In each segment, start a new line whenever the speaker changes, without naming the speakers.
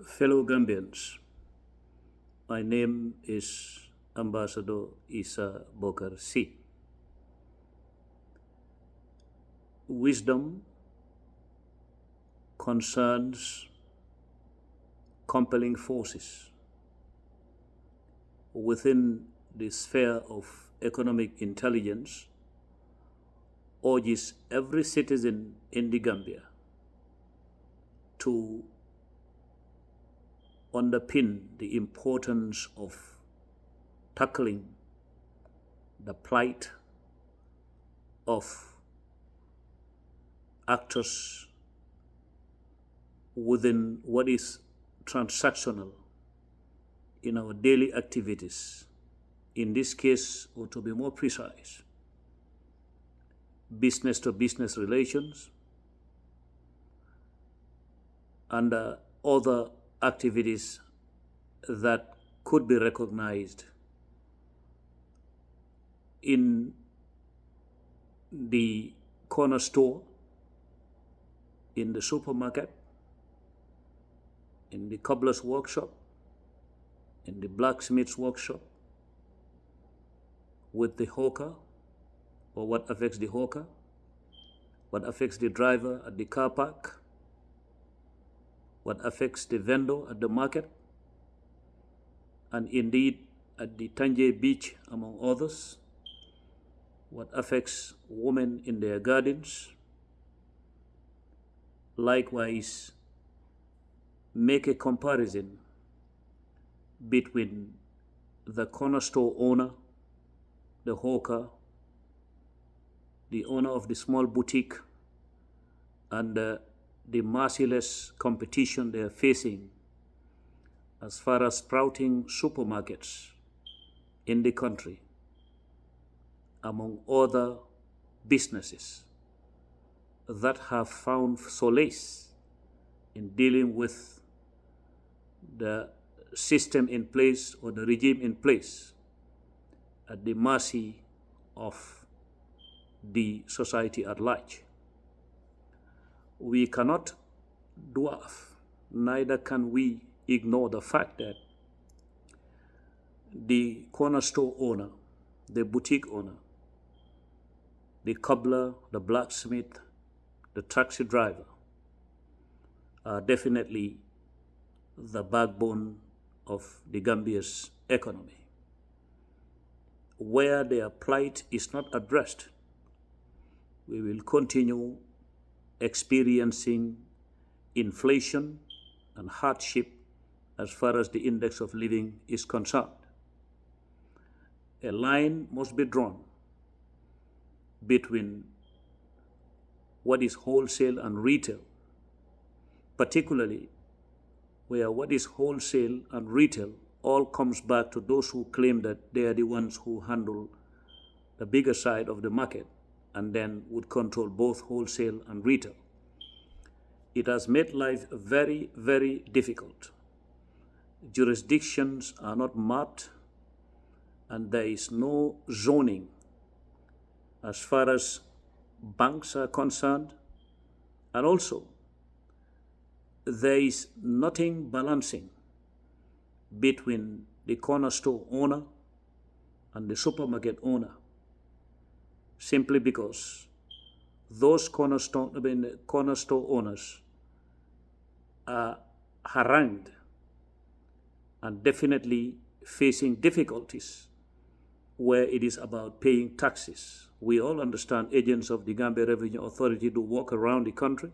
Fellow Gambians, my name is Ambassador Essa Bokarr C. Wisdom concerns compelling forces within the sphere of economic intelligence urges every citizen in the Gambia to underpin the importance of tackling the plight of actors within what is transactional in our daily activities. In this case, or to be more precise, business to business relations and other activities that could be recognized in the corner store, in the supermarket, in the cobbler's workshop, in the blacksmith's workshop, with the hawker, or what affects the hawker, what affects the driver at the car park, what affects the vendor at the market, and indeed at the Tanje beach, among others, what affects women in their gardens. Likewise, make a comparison between the corner store owner, the hawker, the owner of the small boutique, and the merciless competition they are facing as far as sprouting supermarkets in the country, among other businesses that have found solace in dealing with the system in place or the regime in place at the mercy of the society at large. We cannot dwarf, neither can we ignore the fact that the corner store owner, the boutique owner, the cobbler, the blacksmith, the taxi driver are definitely the backbone of the Gambia's economy. Where their plight is not addressed, we will continue experiencing inflation and hardship as far as the index of living is concerned. A line must be drawn between what is wholesale and retail, particularly where what is wholesale and retail all comes back to those who claim that they are the ones who handle the bigger side of the market and then would control both wholesale and retail. It has made life very, very difficult. Jurisdictions are not mapped, and there is no zoning as far as banks are concerned, and also there is nothing balancing between the corner store owner and the supermarket owner, simply because those corner store owners are harangued and definitely facing difficulties where it is about paying taxes. We all understand agents of the Gambia Revenue Authority do walk around the country,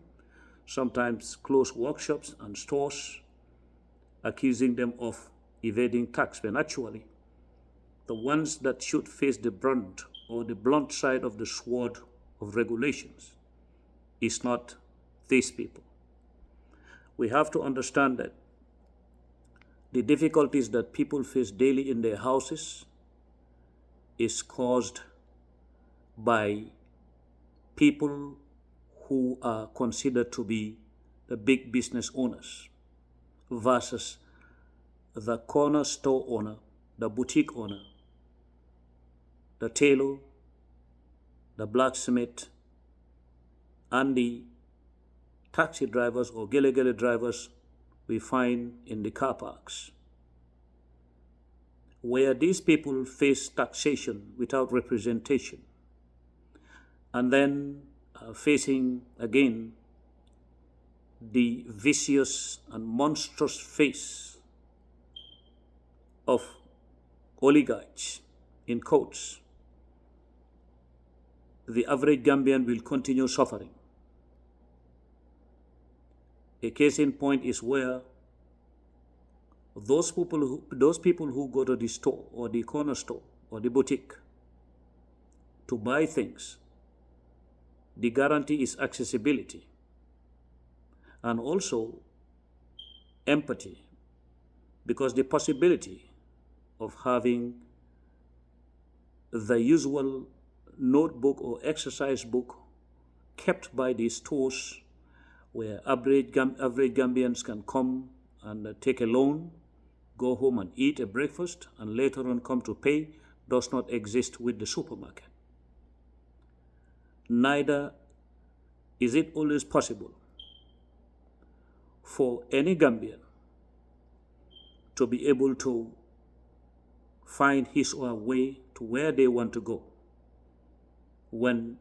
sometimes close workshops and stores, accusing them of evading tax, when actually the ones that should face the brunt or the blunt side of the sword of regulations is not these people. We have to understand that the difficulties that people face daily in their houses is caused by people who are considered to be the big business owners versus the corner store owner, the boutique owner, the tailor, the blacksmith, and the taxi drivers or gele drivers we find in the car parks, where these people face taxation without representation, and then facing again the vicious and monstrous face of oligarchs in courts, the average Gambian will continue suffering. A case in point is where those people who go to the store or the corner store or the boutique to buy things, the guarantee is accessibility and also empathy, because the possibility of having the usual notebook or exercise book kept by the stores where average Gambians can come and take a loan, go home and eat a breakfast, and later on come to pay, does not exist with the supermarket. Neither is it always possible for any Gambian to be able to find his or her way to where they want to go when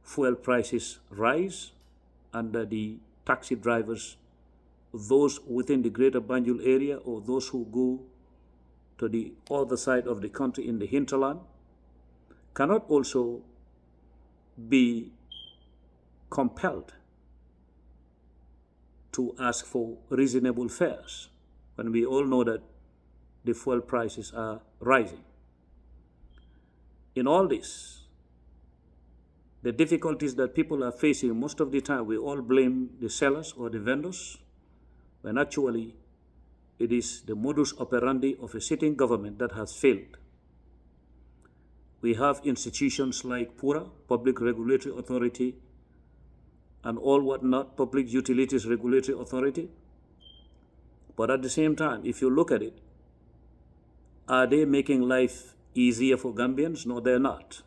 fuel prices rise and the taxi drivers, those within the greater Banjul area or those who go to the other side of the country in the hinterland, cannot also be compelled to ask for reasonable fares when we all know that the fuel prices are rising. In all this, the difficulties that people are facing, most of the time we all blame the sellers or the vendors, when actually it is the modus operandi of a sitting government that has failed. We have institutions like PURA, Public Regulatory Authority, and all whatnot, Public Utilities Regulatory Authority. But at the same time, if you look at it, are they making life easier for Gambians? No, they're not.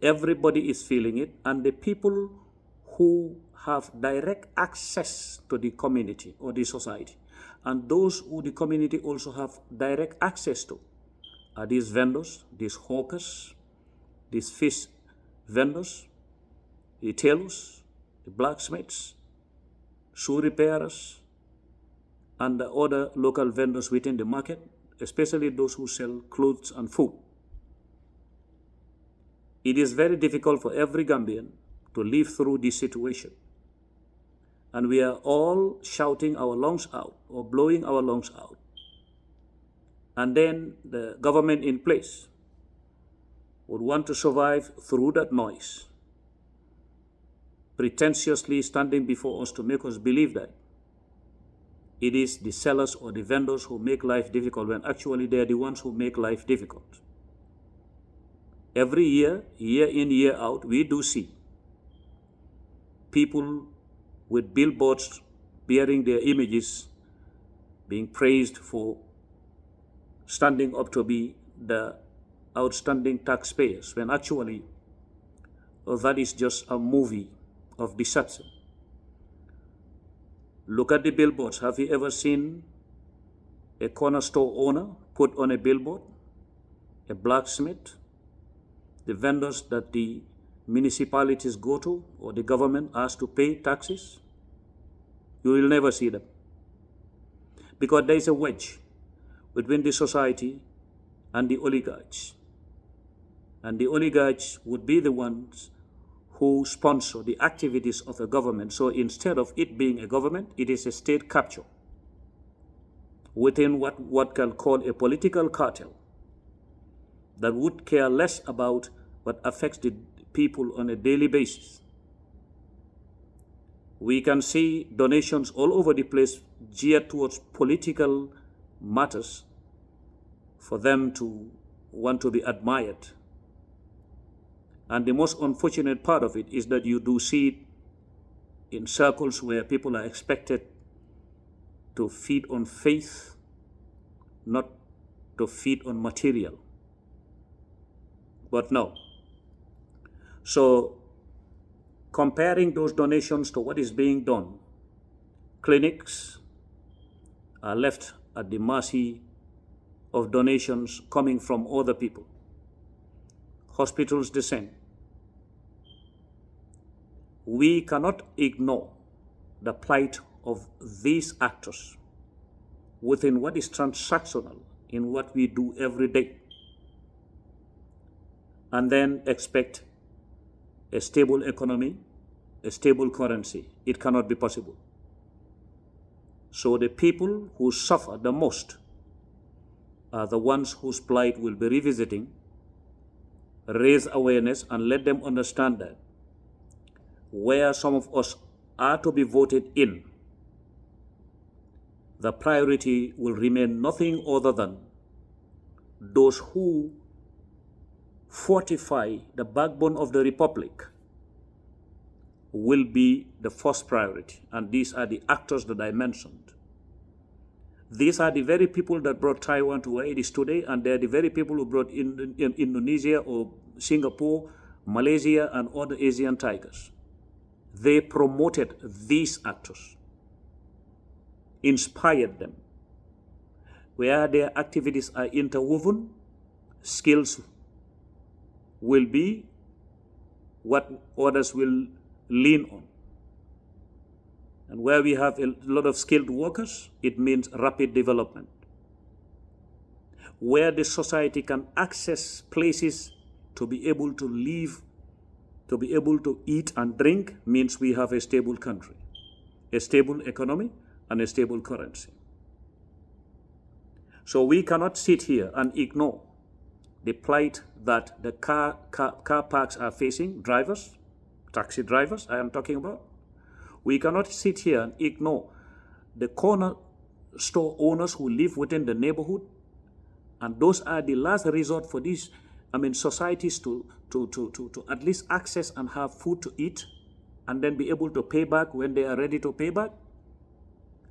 Everybody is feeling it, and the people who have direct access to the community or the society, and those who the community also have direct access to, are these vendors, these hawkers, these fish vendors, the tailors, the blacksmiths, shoe repairers, and the other local vendors within the market, especially those who sell clothes and food. It is very difficult for every Gambian to live through this situation. And we are all shouting our lungs out or blowing our lungs out. And then the government in place would want to survive through that noise, pretentiously standing before us to make us believe that it is the sellers or the vendors who make life difficult, when actually they are the ones who make life difficult. Every year, year in, year out, we do see people with billboards bearing their images being praised for standing up to be the outstanding taxpayers, when actually that is just a movie of deception. Look at the billboards. Have you ever seen a corner store owner put on a billboard, a blacksmith, the vendors that the municipalities go to or the government asks to pay taxes? You will never see them, because there is a wedge between the society and the oligarchs. And the oligarchs would be the ones who sponsor the activities of the government. So instead of it being a government, it is a state capture within what can call a political cartel that would care less about what affects the people on a daily basis. We can see donations all over the place geared towards political matters for them to want to be admired. And the most unfortunate part of it is that you do see it in circles where people are expected to feed on faith, not to feed on material. But no. So comparing those donations to what is being done Clinics are left at the mercy of donations coming from other people. Hospitals the same. We cannot ignore the plight of these actors within what is transactional in what we do every day, and then expect a stable economy, a stable currency. It cannot be possible. So the people who suffer the most are the ones whose plight will be revisiting, raise awareness, and let them understand that where some of us are to be voted in, the priority will remain nothing other than those who fortify the backbone of the republic will be the first priority. And these are the actors that I mentioned. These are the very people that brought Taiwan to where it is today, and they're the very people who brought in Indonesia or Singapore, Malaysia, and other Asian tigers. They promoted these actors, inspired them. Where their activities are interwoven, skills will be what others will lean on. And where we have a lot of skilled workers, it means rapid development. Where the society can access places to be able to live, to be able to eat and drink, means we have a stable country, a stable economy, and a stable currency. So we cannot sit here and ignore the plight that the car parks are facing, drivers, taxi drivers I am talking about. We cannot sit here and ignore the corner store owners who live within the neighborhood, and those are the last resort for these societies to at least access and have food to eat, and then be able to pay back when they are ready to pay back.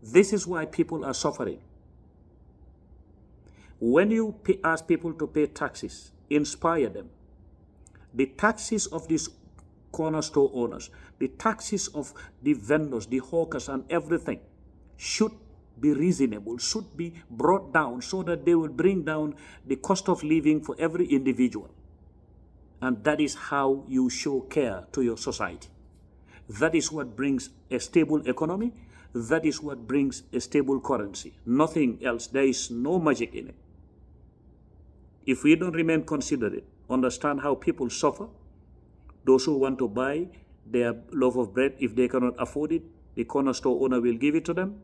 This is why people are suffering. When you ask people to pay taxes, inspire them. The taxes of these corner store owners, the taxes of the vendors, the hawkers, and everything should be reasonable, should be brought down so that they will bring down the cost of living for every individual. And that is how you show care to your society. That is what brings a stable economy. That is what brings a stable currency. Nothing else. There is no magic in it. If we don't remain considerate, understand how people suffer, those who want to buy their loaf of bread, if they cannot afford it, the corner store owner will give it to them.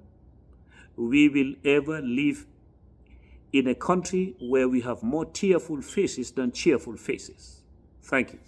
We will ever live in a country where we have more tearful faces than cheerful faces. Thank you.